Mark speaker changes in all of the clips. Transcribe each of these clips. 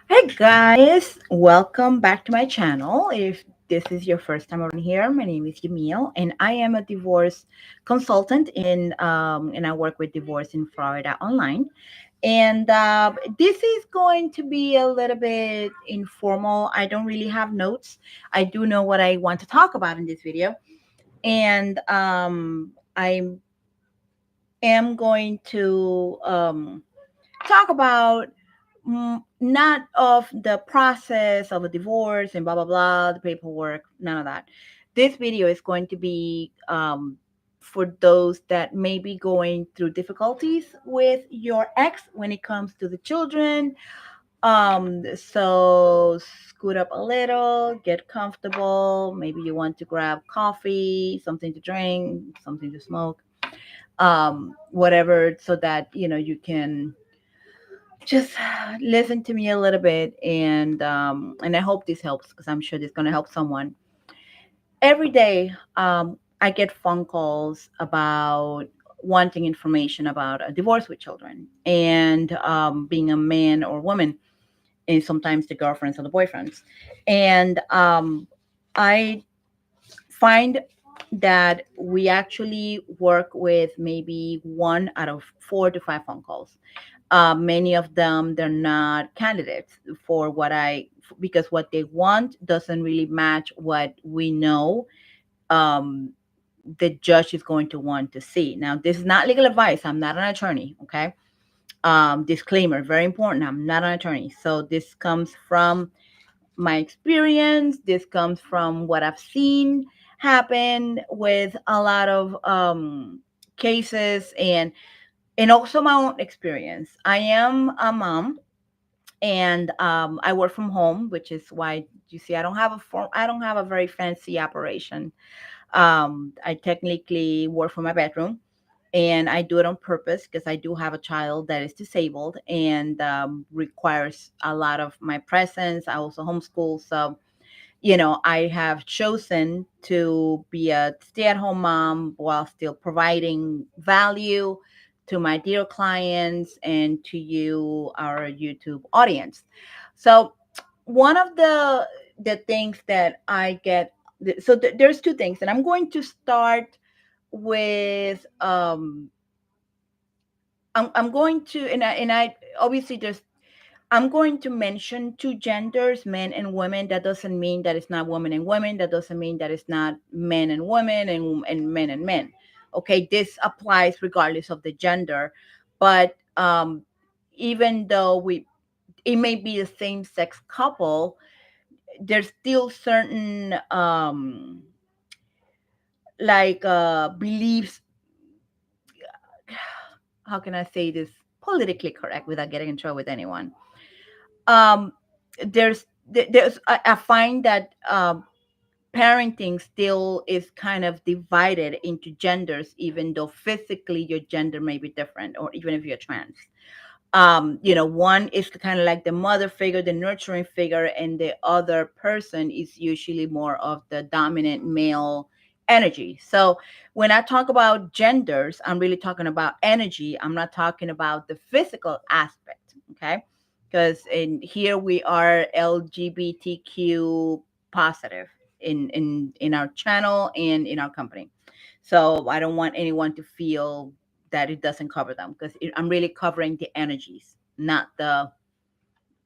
Speaker 1: Hey guys, welcome back to my channel. If this is your first time around here, my name is Yamil, and I am a divorce consultant and I work with divorce in Florida online. And this is going to be a little bit informal. I don't really have notes. I do know what I want to talk about in this video, and I am going to talk about not of the process of a divorce and blah blah blah, the paperwork, none of that. This video is going to be for those that may be going through difficulties with your ex when it comes to the children. So scoot up a little, get comfortable. Maybe you want to grab coffee, something to drink, something to smoke, whatever, so that you can just listen to me a little bit, and I hope this helps because I'm sure this is going to help someone. Every day I get phone calls about wanting information about a divorce with children, and being a man or woman, and sometimes the girlfriends or the boyfriends. And I find that we actually work with maybe one out of 4 to 5 phone calls. Many of them, they're not candidates for what I because what they want doesn't really match what we know um, the judge is going to want to see. Now, this is not legal advice. I'm not an attorney. Okay. Disclaimer, very important. I'm not an attorney. So this comes from my experience. This comes from what I've seen happen with a lot of cases, and also my own experience. I am a mom, and I work from home, which is why you see I don't have a very fancy operation. I technically work from my bedroom, and I do it on purpose because I do have a child that is disabled and requires a lot of my presence. I also homeschool, so I have chosen to be a stay-at-home mom while still providing value to my dear clients and to you, our YouTube audience. So one of the things that I get, there's two things, and I'm going to start with I'm going to, and I obviously there's I'm going to mention two genders, men and women. That doesn't mean that it's not women and women. That doesn't mean that it's not men and women and men and men. Okay, this applies regardless of the gender. But even though it may be a same sex couple, there's still certain beliefs. How can I say this politically correct without getting in trouble with anyone? um I find that parenting still is kind of divided into genders, even though physically your gender may be different, or even if you're trans. One is kind of like the mother figure, the nurturing figure, and the other person is usually more of the dominant male energy. So when I talk about genders, I'm really talking about energy. I'm not talking about the physical aspect. Okay, because in here we are LGBTQ positive in our channel and in our company. So I don't want anyone to feel that it doesn't cover them, because I'm really covering the energies, not the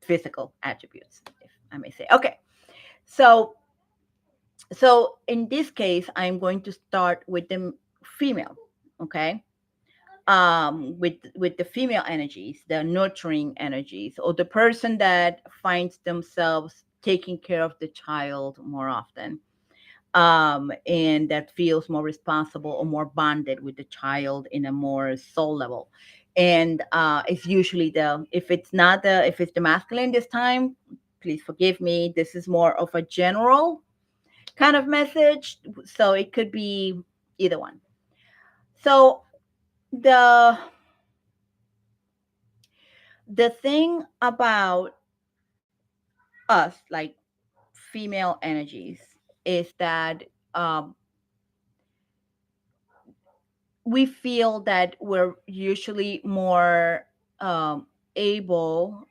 Speaker 1: physical attributes, if I may say. Okay, so in this case, I'm going to start with the female. Okay, with the female energies, the nurturing energies, or the person that finds themselves taking care of the child more often, and that feels more responsible or more bonded with the child in a more soul level. And it's usually if it's the masculine this time, please forgive me. This is more of a general kind of message, so it could be either one. So the thing about us, like female energies, is that um, we feel that we're usually more able,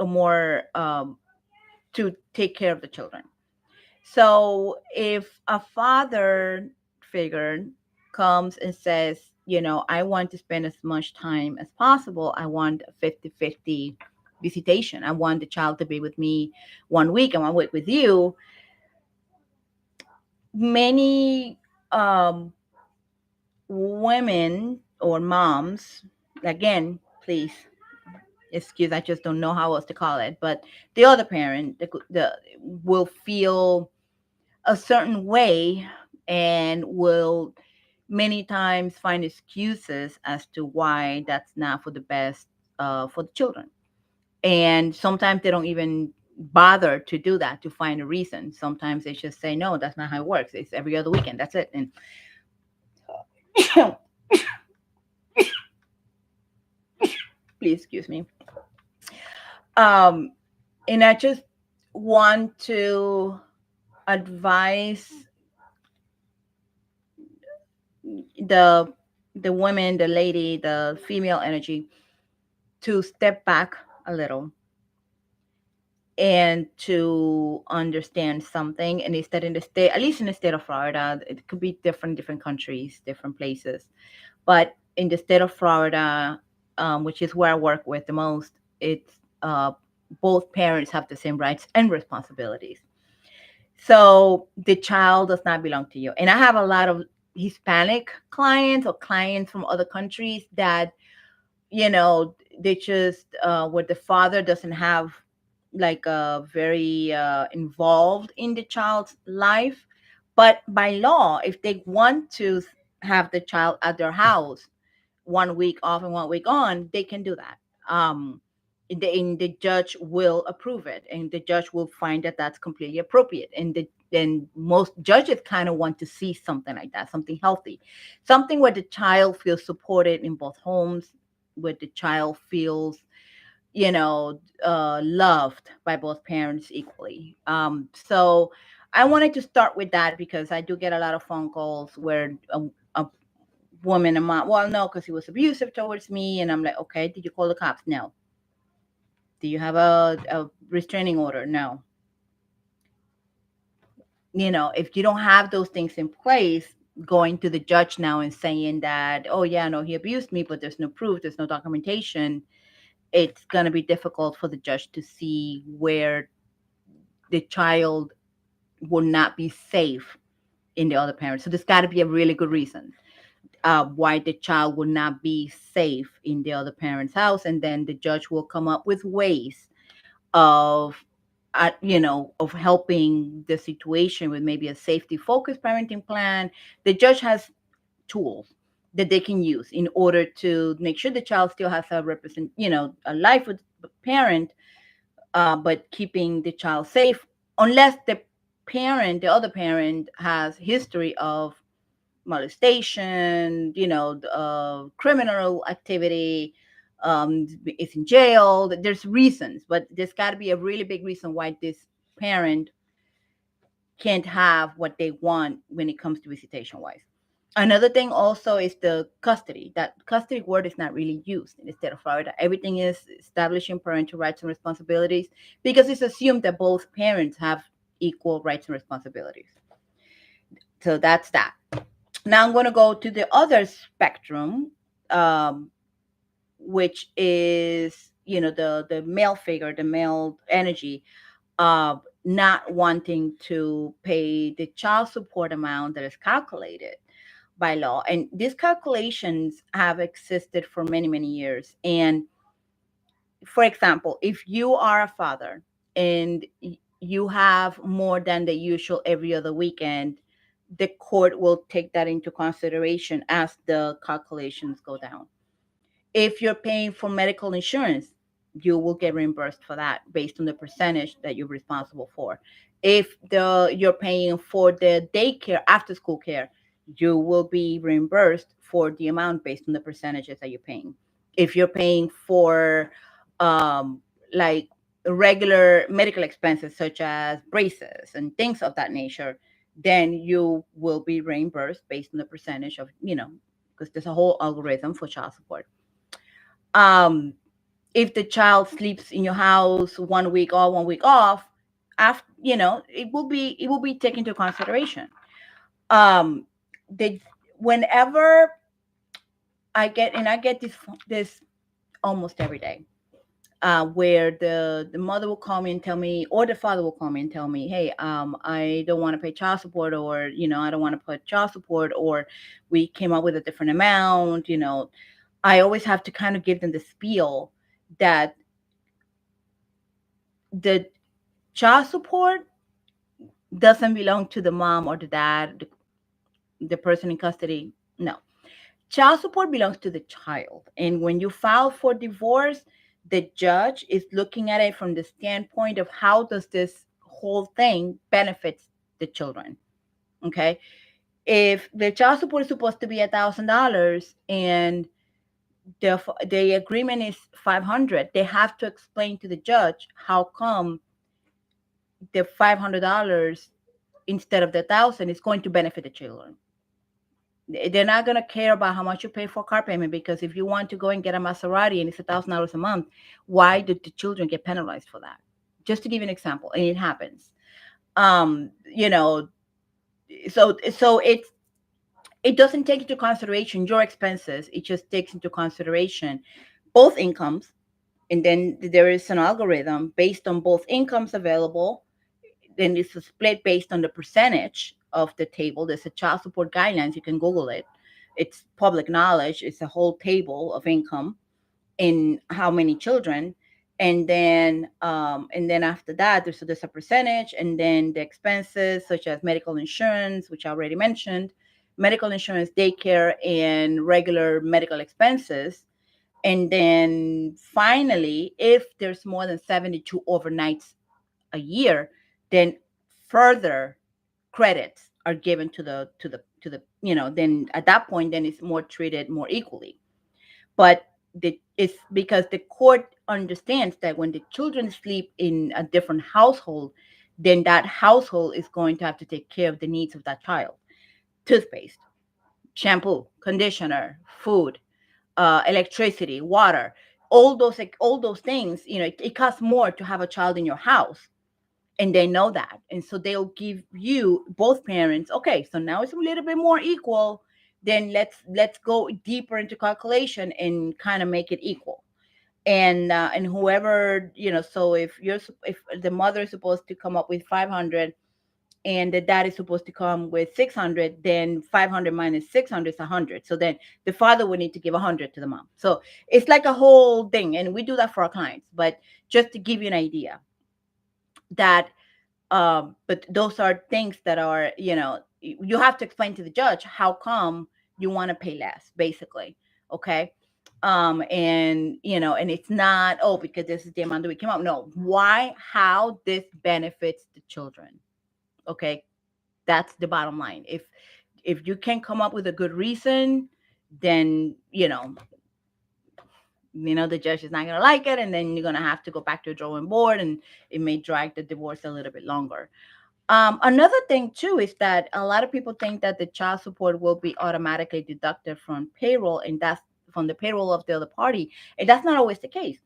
Speaker 1: more to take care of the children. So if a father figure comes and says, I want to spend as much time as possible, I want a 50-50 visitation. I want the child to be with me 1 week and 1 week with you. Many um, women or moms, again, please excuse, I just don't know how else to call it, but the other parent will feel a certain way and will many times find excuses as to why that's not for the best for the children. And sometimes they don't even bother to do that to find a reason. Sometimes they just say, no, that's not how it works. It's every other weekend. That's it. And please excuse me. Um, and I just want to advise the women, the lady, the female energy to step back a little and to understand something. And instead, in the state, at least in the state of Florida, it could be different countries, different places, but in the state of Florida, which is where I work with the most, it's both parents have the same rights and responsibilities. So the child does not belong to you. And I have a lot of Hispanic clients or clients from other countries that, they just, where the father doesn't have like a very involved in the child's life. But by law, if they want to have the child at their house 1 week off and 1 week on, they can do that. And the judge will approve it, and the judge will find that that's completely appropriate. And then most judges kind of want to see something like that, something healthy, something where the child feels supported in both homes, where the child feels, loved by both parents equally. So I wanted to start with that because I do get a lot of phone calls where a woman, a mom, well, no, because he was abusive towards me. And I'm like, okay, did you call the cops? No. Do you have a restraining order? No. If you don't have those things in place, going to the judge now and saying that, oh, yeah, no, he abused me, but there's no proof, there's no documentation, it's going to be difficult for the judge to see where the child will not be safe in the other parent. So there's got to be a really good reason why the child will not be safe in the other parent's house. And then the judge will come up with ways of of helping the situation with maybe a safety focused parenting plan. The judge has tools that they can use in order to make sure the child still has a life with the parent, but keeping the child safe, unless the other parent has history of molestation, criminal activity, is in jail. There's reasons, but there's got to be a really big reason why this parent can't have what they want when it comes to visitation wise. Another thing also is the custody. That custody word is not really used in the state of Florida. Everything is establishing parental rights and responsibilities because it's assumed that both parents have equal rights and responsibilities. So that's that. Now I'm going to go to the other spectrum, um, which is, the male figure, the male energy, not wanting to pay the child support amount that is calculated by law. And these calculations have existed for many, many years. And for example, if you are a father and you have more than the usual every other weekend, the court will take that into consideration as the calculations go down. If you're paying for medical insurance, you will get reimbursed for that based on the percentage that you're responsible for. If you're paying for the daycare, after school care, you will be reimbursed for the amount based on the percentages that you're paying. If you're paying for um, like regular medical expenses such as braces and things of that nature, then you will be reimbursed based on the percentage of, because there's a whole algorithm for child support. Um, if the child sleeps in your house 1 week on, 1 week off, after, it will be taken into consideration. Um, the Whenever I get this almost every day, where the mother will call me and tell me, or the father will call me and tell me, hey, I don't want to pay child support, or I don't want to put child support, or we came up with a different amount. I always have to kind of give them the spiel that the child support doesn't belong to the mom or the dad, the person in custody. No, child support belongs to the child. And when you file for divorce, the judge is looking at it from the standpoint of how does this whole thing benefits the children. Okay. If the child support is supposed to be $1,000 and the agreement is 500, they have to explain to the judge how come the $500 instead of the 1,000 is going to benefit the children. They're not going to care about how much you pay for car payment, because if you want to go and get a Maserati and it's $1,000 a month, why did the children get penalized for that? Just to give you an example, and it happens. Um, you know, it doesn't take into consideration your expenses. It just takes into consideration both incomes, and then there is an algorithm based on both incomes available. Then it's a split based on the percentage of the table. There's a child support guidelines. You can Google it. It's public knowledge. It's a whole table of income in how many children. And then after that, there's a percentage, and then the expenses such as medical insurance, which I already mentioned, medical insurance, daycare, and regular medical expenses. And then finally, if there's more than 72 overnights a year, then further credits are given to the then at that point, then it's more treated more equally. But it's because the court understands that when the children sleep in a different household, then that household is going to have to take care of the needs of that child. Toothpaste, shampoo, conditioner, food, electricity, water, all those things. It costs more to have a child in your house, and they know that, and so they'll give you both parents, okay, so now it's a little bit more equal, then let's go deeper into calculation and kind of make it equal. And whoever, so if the mother is supposed to come up with 500 and the dad is supposed to come with 600, then 500 minus 600 is 100. So then the father would need to give 100 to the mom. So it's like a whole thing, and we do that for our clients. But just to give you an idea, that but those are things that are, you have to explain to the judge how come you want to pay less, basically. Okay. And it's not, oh, because this is the amount that we came up. No, why, how this benefits the children. Okay. That's the bottom line. If you can come up with a good reason, then the judge is not going to like it, and then you're going to have to go back to the drawing board, and it may drag the divorce a little bit longer. Another thing too is that a lot of people think that the child support will be automatically deducted from payroll, and that's from the payroll of the other party, and that's not always the case.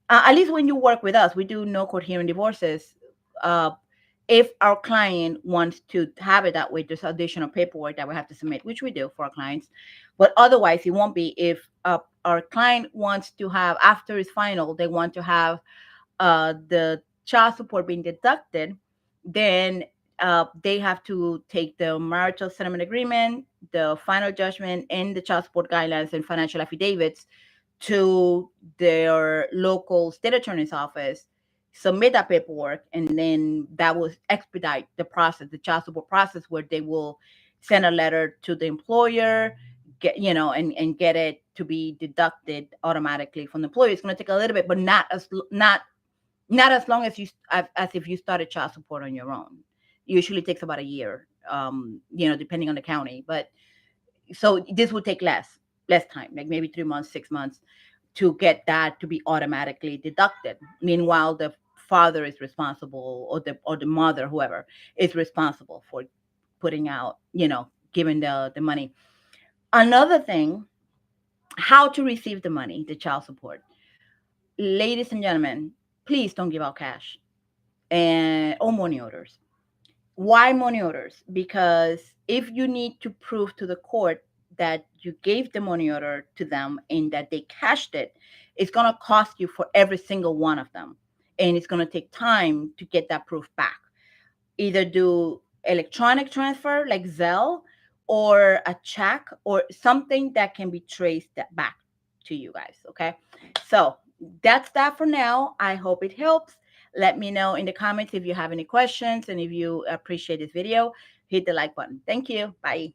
Speaker 1: At least when you work with us, we do no court hearing divorces. Uh, if our client wants to have it that way, there's additional paperwork that we have to submit, which we do for our clients. But otherwise, it won't be. If our client wants to have, after it's final, they want to have the child support being deducted, then they have to take the marital settlement agreement, the final judgment, and the child support guidelines and financial affidavits to their local state attorney's office, submit that paperwork, and then that will expedite the process, the child support process, where they will send a letter to the employer, and get it to be deducted automatically from the employer. It's going to take a little bit, but not as long as if you started child support on your own. Usually takes about a year, depending on the county. But so this would take less time, like maybe 3 months, 6 months, to get that to be automatically deducted. Meanwhile, the father is responsible, or the mother, whoever, is responsible for putting out, giving the money. Another thing, how to receive the money, the child support. ladies and gentlemen, please don't give out cash and or money orders. Why money orders? Because if you need to prove to the court that you gave the money order to them and that they cashed it, it's going to cost you for every single one of them. And it's going to take time to get that proof back. Either do electronic transfer like Zelle, or a check, or something that can be traced that back to you guys. Okay. So that's that for now. I hope it helps. Let me know in the comments if you have any questions, and if you appreciate this video, hit the like button. Thank you. Bye.